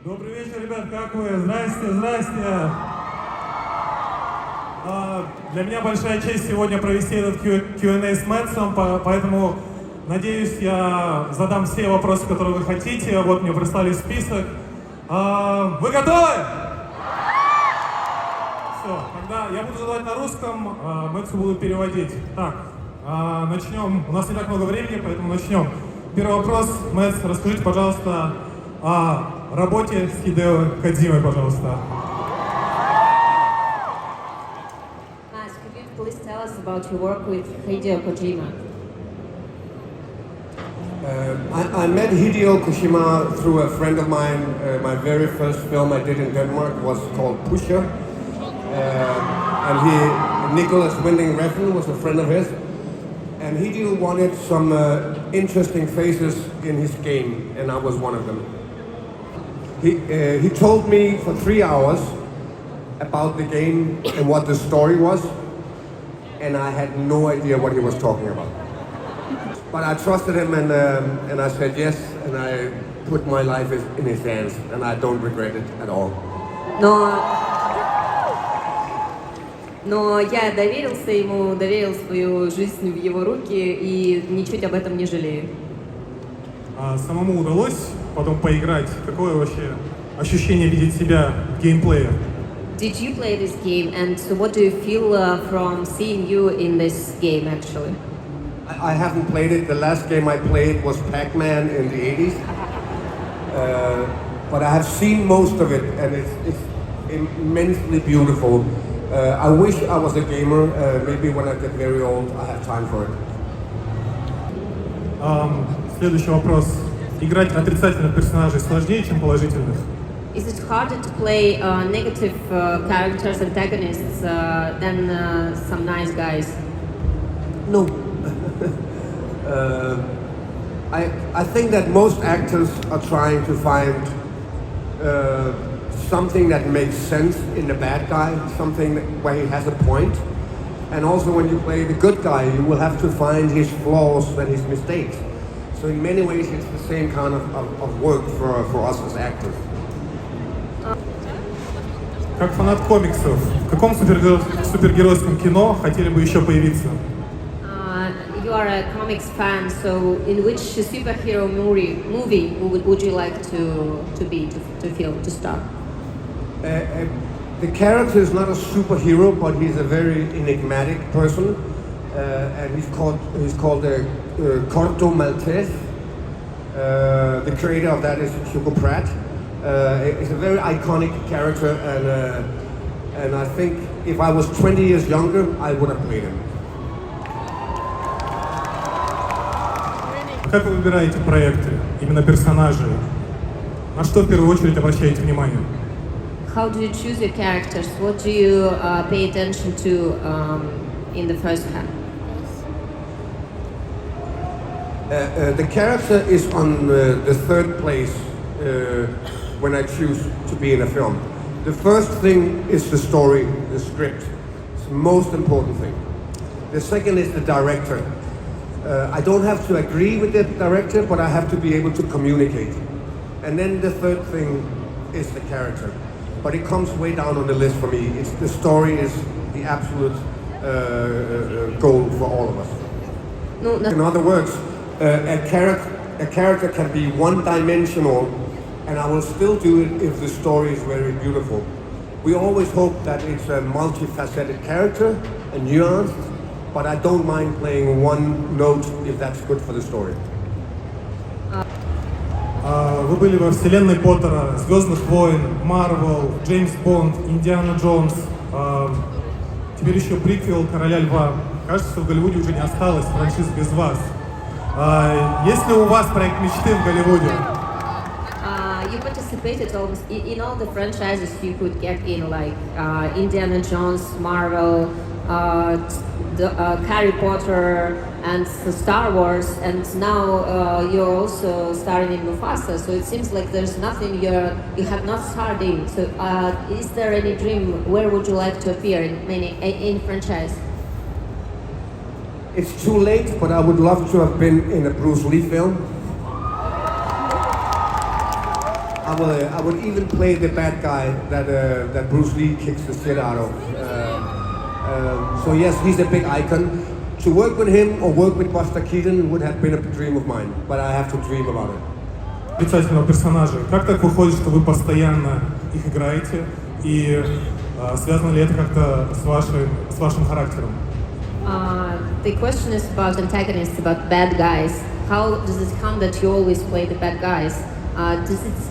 Добрый вечер, ребят, как вы? Здрасте, здрасте. Для меня большая честь сегодня провести этот QnA с Мэдсом, поэтому, надеюсь, я задам все вопросы, которые вы хотите. Вот мне прислали список. Вы готовы? Все, тогда я буду задавать на русском, Мэдсу буду переводить. Так, начнем. У нас не так много времени, поэтому начнем. Первый вопрос. Мэдс, расскажите, пожалуйста, о работе с Хидео Кодзимой, пожалуйста. Mads, could you please tell us about your work with Hideo Kojima? I met Hideo Kojima through a friend of mine. My very first film I did in Denmark was called Pusher. And Nicholas Winding Refn was a friend of his. And Hideo wanted some interesting faces in his game, and I was one of them. He told me for 3 hours about the game and what the story was, and I had no idea what he was talking about. But I trusted him, and I said yes, and I put my life in his hands, and I don't regret it at all. Но я доверился ему, доверил свою жизнь в его руки и ничуть об этом не жалею. Самому удалось потом поиграть? Какое вообще ощущение видеть себя в геймплее? Did you play this game, and so what do you feel from seeing you in this game actually? I haven't played it. The last game I played was Pac-Man in the 80s. But I have seen most of it, and it's immensely beautiful. I wish I was a gamer. Maybe when I get very old, I have time for it. Следующий вопрос. Играть отрицательных персонажей сложнее, чем положительных? Is it harder to play negative characters, antagonists, than some nice guys? No. I think that most actors are trying to find something that makes sense in the bad guy, something where he has a point. And also when you play the good guy, you will have to find his flaws and his mistakes. So in many ways it's the same kind of work for us as actors. Как фанат комиксов, в каком супергеройском кино хотели бы еще появиться? You are a comics fan, so in which superhero movie would you like to star? The character is not a superhero, but he's a very enigmatic person, and he's called Corto Maltese. The creator of that is Hugo Pratt. He's a very iconic character, and I think if I was 20 years younger, I would have played him. Как вы выбираете проекты, именно персонажей? На что в первую очередь обращаете внимание? How do you choose your characters? What do you pay attention to in the first hand? The character is on the third place when I choose to be in a film. The first thing is the story, the script. It's the most important thing. The second is the director. I don't have to agree with the director, but I have to be able to communicate. And then the third thing is the character. But it comes way down on the list for me. The story is the absolute goal for all of us. In other words, a character can be one-dimensional, and I will still do it if the story is very beautiful. We always hope that it's a multifaceted character, a nuanced, but I don't mind playing one note if that's good for the story. Вы были во вселенной Поттера, Звездных войн, Марвел, Джеймс Бонд, Индиана Джонс, теперь еще приквел Короля Льва. Кажется, что в Голливуде уже не осталось франшиз без вас. Есть ли у вас проект мечты в Голливуде? You participated almost in all the franchises you could get in, like Indiana Jones, Marvel, Harry Potter, and Star Wars, and now you're also starring in Mufasa. So it seems like there's nothing you have not starred in. So is there any dream? Where would you like to appear in franchise? It's too late, but I would love to have been in a Bruce Lee film. I would even play the bad guy that Bruce Lee kicks the shit out of. So yes, he's a big icon. To work with him or work with Buster Keaton would have been a dream of mine, but I have to dream about it. Отрицательного персонажа. Как так выходит, что вы постоянно их играете, и связано ли это как-то с вашим характером? The question is about antagonists, about bad guys. How does it come that you always play the bad guys?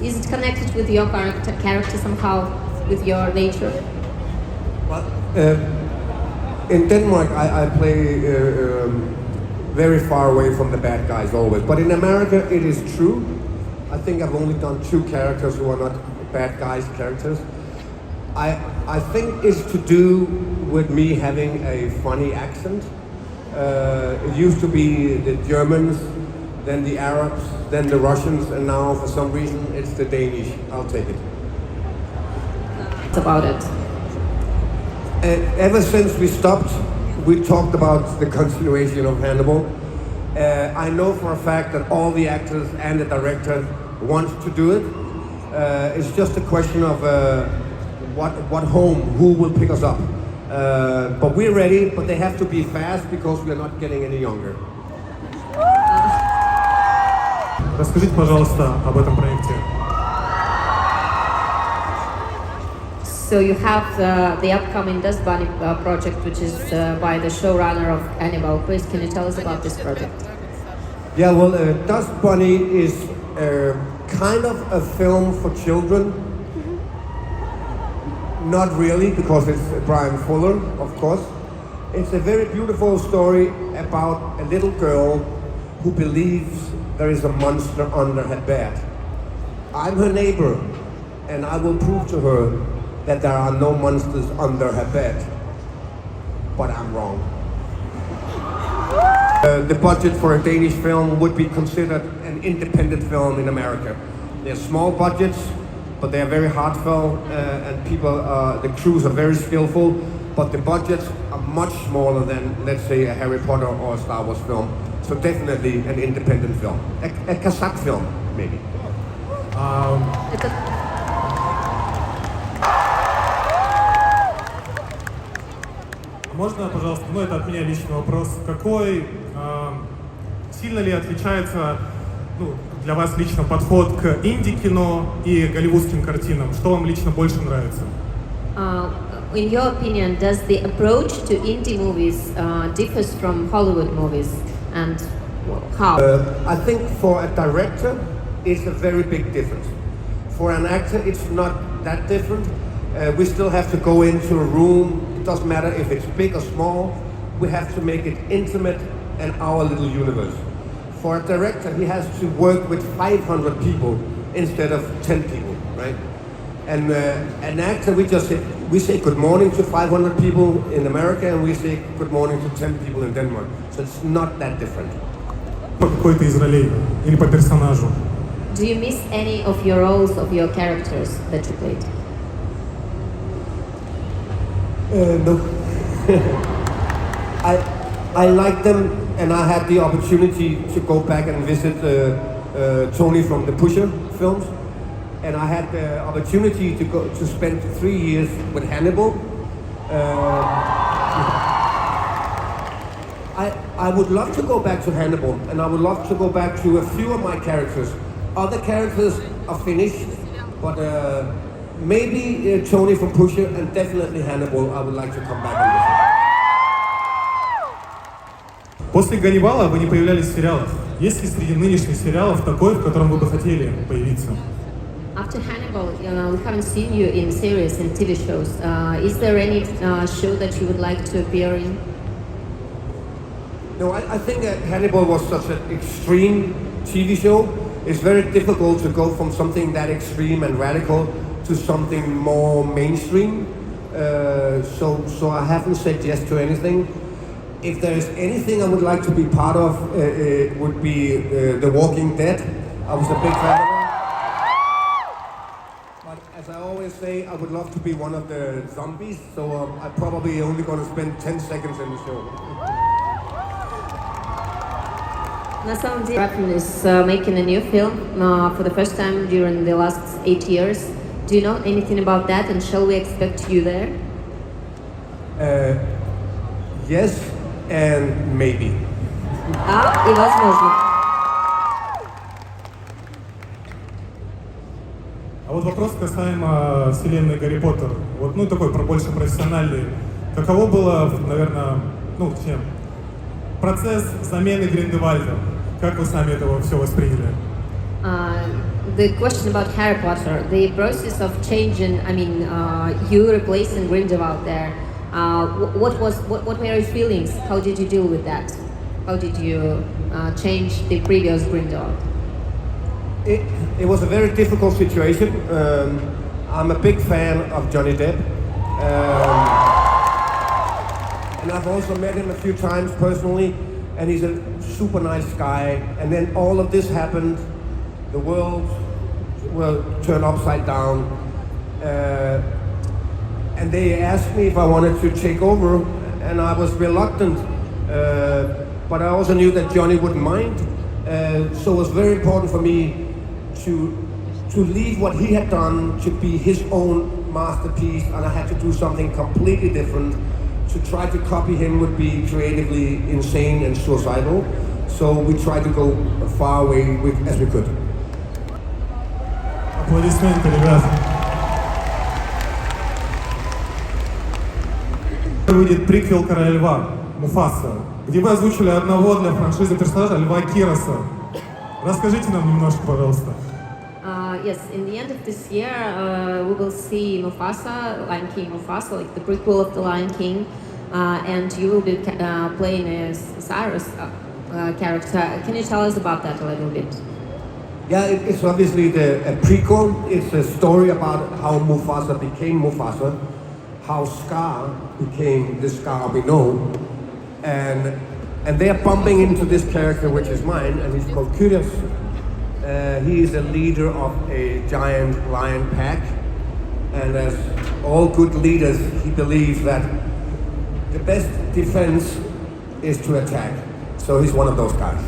Is it connected with your character somehow, with your nature? Well, in Denmark, I play very far away from the bad guys always. But in America, it is true. I think I've only done 2 characters who are not bad guys characters. I think it's to do with me having a funny accent. It used to be the Germans, then the Arabs, then the Russians, and now for some reason it's the Danish. I'll take it. It's about it. Ever since we stopped, we talked about the continuation of Hannibal. I know for a fact that all the actors and the director want to do it. It's just a question of what home, who will pick us up. But we're ready, but they have to be fast because we're not getting any younger. Расскажите, пожалуйста, об этом проекте. So you have the upcoming Dust Bunny project, which is by the showrunner of Hannibal. Please, can you tell us about this project? Yeah, well, Dust Bunny is kind of a film for children. Not really, because it's Brian Fuller, of course. It's a very beautiful story about a little girl who believes there is a monster under her bed. I'm her neighbor, and I will prove to her that there are no monsters under her bed. But I'm wrong. The budget for a Danish film would be considered an independent film in America. They're small budgets, but they are very heartfelt, and the crews are very skillful, but the budgets are much smaller than, let's say, a Harry Potter or a Star Wars film. So definitely an independent film. A Kazakh film, maybe. Можно, пожалуйста, это от меня личный вопрос. Сильно ли отличается для вас лично подход к инди-кино и голливудским картинам? Что вам лично больше нравится? In your opinion, does the approach to indie movies differs from Hollywood movies, and how? I think for a director, it's a very big difference. For an actor, it's not that different. We still have to go into a room. It doesn't matter if it's big or small. We have to make it intimate and our little universe. For a director, he has to work with 500 people instead of 10 people, right? And an actor, we say good morning to 500 people in America, and we say good morning to 10 people in Denmark. So it's not that different. По какой-то из ролей или по персонажу? Do you miss any of your roles of your characters that you played? No. I like them, and I had the opportunity to go back and visit Tony from the Pusher films, and I had the opportunity to spend 3 years with Hannibal. I would love to go back to Hannibal, and I would love to go back to a few of my characters. Other characters are finished, but maybe Tony from Pusher and definitely Hannibal, I would like to come back and visit. После Ганнибала вы не появлялись в сериалах. Есть ли среди нынешних сериалов такой, в котором вы бы хотели появиться? After Hannibal, we haven't seen you in series and TV shows. Is there any show that you would like to appear in? No, I think that Hannibal was such an extreme TV show. It's very difficult to go from something that extreme and radical to something more mainstream. So I haven't said yes to anything. If there is anything I would like to be part of, it would be The Walking Dead. I was a big fan of it. But as I always say, I would love to be one of the zombies, so I'm probably only going to spend 10 seconds in the show. На самом деле, Raffen is making a new film for the first time during the last 8 years. Do you know anything about that, and shall we expect you there? Yes and maybe. Да, и возможно. А вот вопрос касаемо вселенной Гарри Поттер. Вот, ну, такой больше профессиональный. Каково было, наверное, ну, чем процесс замены Гриндевальда? Как вы сами это все восприняли? The question about Harry Potter, the process of changing, I mean, you replacing Grindelwald there. What were your feelings? How did you deal with that? How did you change the previous Grindelwald? It was a very difficult situation. I'm a big fan of Johnny Depp. And I've also met him a few times personally, and he's a super nice guy. And then all of this happened, the world will turn upside down. And they asked me if I wanted to take over, and I was reluctant. But I also knew that Johnny wouldn't mind. So it was very important for me to leave what he had done to be his own masterpiece, and I had to do something completely different. To try to copy him would be creatively insane and suicidal. So we tried to go far away as we could. Аплодисменты, ребят. Выйдет приквел «Короля льва» Муфаса, где вы озвучили одного для франшизы персонажа Льва Кироса. Расскажите нам немножко, пожалуйста. Yes, in the end of this year, we will see Mufasa, Lion King Mufasa, like the prequel of the Lion King, and you will be playing a Cyrus character. Can you tell us about that a little bit? Yeah, it's obviously a prequel. It's a story about how Mufasa became Mufasa, how Scar became the Scar we know, and they're bumping into this character, which is mine, and he's called Kyrios. He is a leader of a giant lion pack, and as all good leaders, he believes that the best defense is to attack. So he's one of those guys.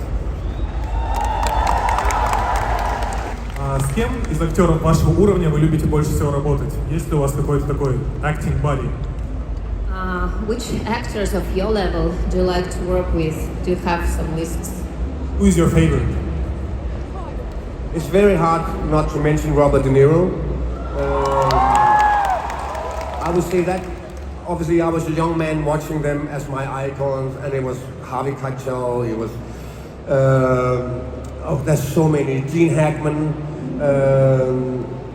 А с кем из актеров вашего уровня вы любите больше всего работать? Есть ли у вас какой-то такой acting buddy? Which actors of your level do you like to work with? Do you have some lists? Who is your favorite? It's very hard not to mention Robert De Niro. I would say that, obviously I was a young man watching them as my icons, and it was Harvey Keitel, it was, there's so many, Gene Hackman,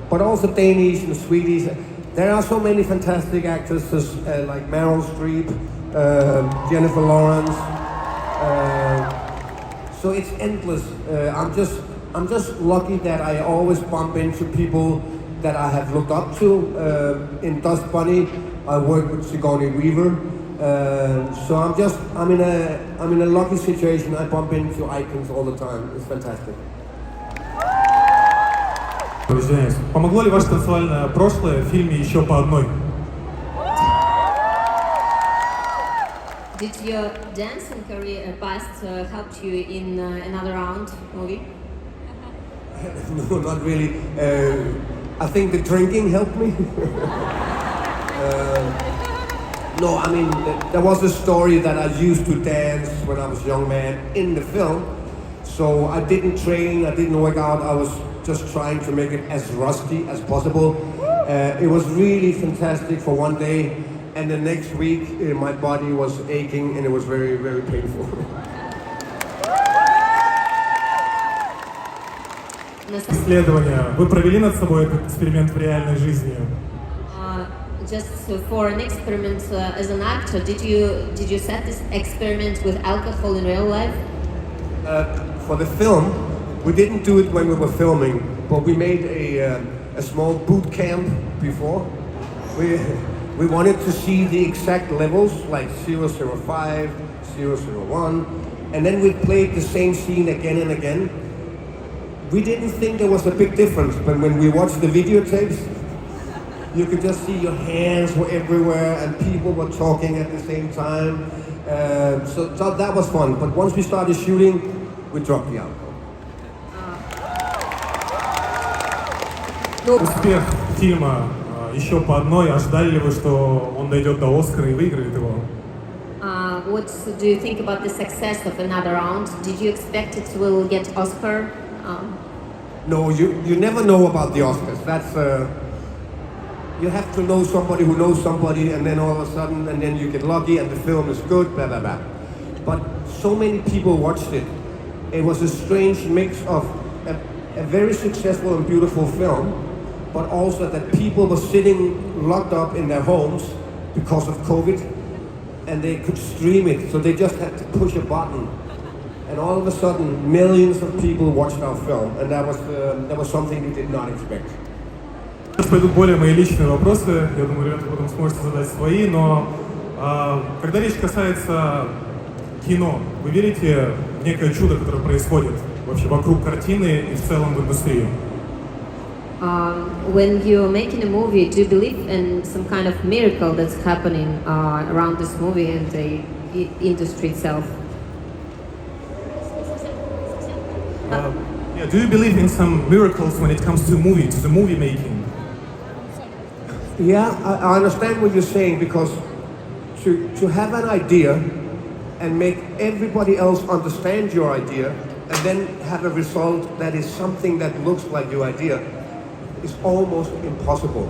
but also Danish and Swedish. There are so many fantastic actresses like Meryl Streep, Jennifer Lawrence, so it's endless. I'm just lucky that I always bump into people that I have looked up to. In Dust Bunny, I worked with Sigourney Weaver. So I'm in a lucky situation. I bump into icons all the time. It's fantastic. Извиняюсь. Помогло ли ваше танцевальное прошлое в фильме «Еще по одной»? Did your dancing career past help you in another round movie? No, not really. I think the drinking helped me. No, I mean, there was a story that I used to dance when I was a young man in the film. So I didn't train, I didn't work out, I was just trying to make it as rusty as possible. It was really fantastic for one day, and the next week my body was aching and it was very, very painful. Исследования. Вы провели над собой этот эксперимент в реальной жизни? Just for an experiment as an actor, did you set this experiment with alcohol in real life? For the film, we didn't do it when we were filming, but we made a small boot camp before. We wanted to see the exact levels, like 005, 001, and then we played the same scene again and again. We didn't think there was a big difference, but when we watched the videotapes, you could just see your hands were everywhere and people were talking at the same time. So that was fun. But once we started shooting, we dropped the album. Успех фильма еще по одной. Ожидали ли вы, что он дойдет до Оскара и выиграет его? What do you think about the success of another round? Did you expect it will get Oscar? No, you never know about the Oscars. That's you have to know somebody who knows somebody, and then all of a sudden, and then you get lucky, and the film is good, blah blah blah. But so many people watched it. It was a strange mix of a very successful and beautiful film, but also that people were sitting locked up in their homes because of COVID, and they could stream it, so they just had to push a button. And all of a sudden, millions of people watched our film, and that was something we did not expect. Сейчас пойдут более мои личные вопросы. Я думаю, ребята потом сможете задать свои, но когда речь касается кино, вы верите в некое чудо, которое происходит вообще вокруг картины и в целом в индустрии? When you're making a movie, do you believe in some kind of miracle that's happening around this movie and the industry itself? Yeah, do you believe in some miracles when it comes to the movie making? Yeah, I understand what you're saying, because to have an idea and make everybody else understand your idea and then have a result that is something that looks like your idea is almost impossible,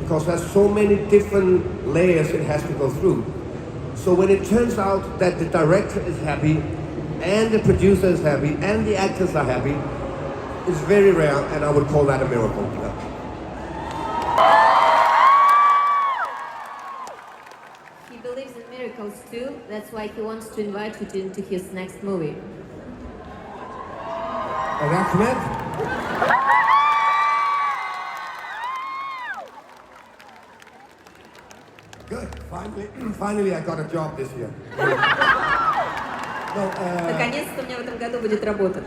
because there's so many different layers it has to go through. So when it turns out that the director is happy and the producer is happy and the actors are happy, it's very rare, and I would call that a miracle. He believes in miracles too. That's why he wants to invite you into his next movie. And that's it. Good. Finally, I got a job this year. Наконец-то у меня в этом году будет работа.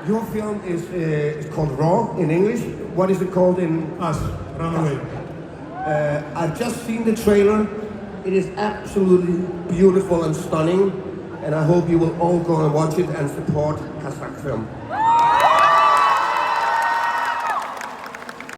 Your film is called Raw in English. What is it called in? Аж, Runaway. I've just seen the trailer. It is absolutely beautiful and stunning, and I hope you will all go and watch it and support Kazakh film.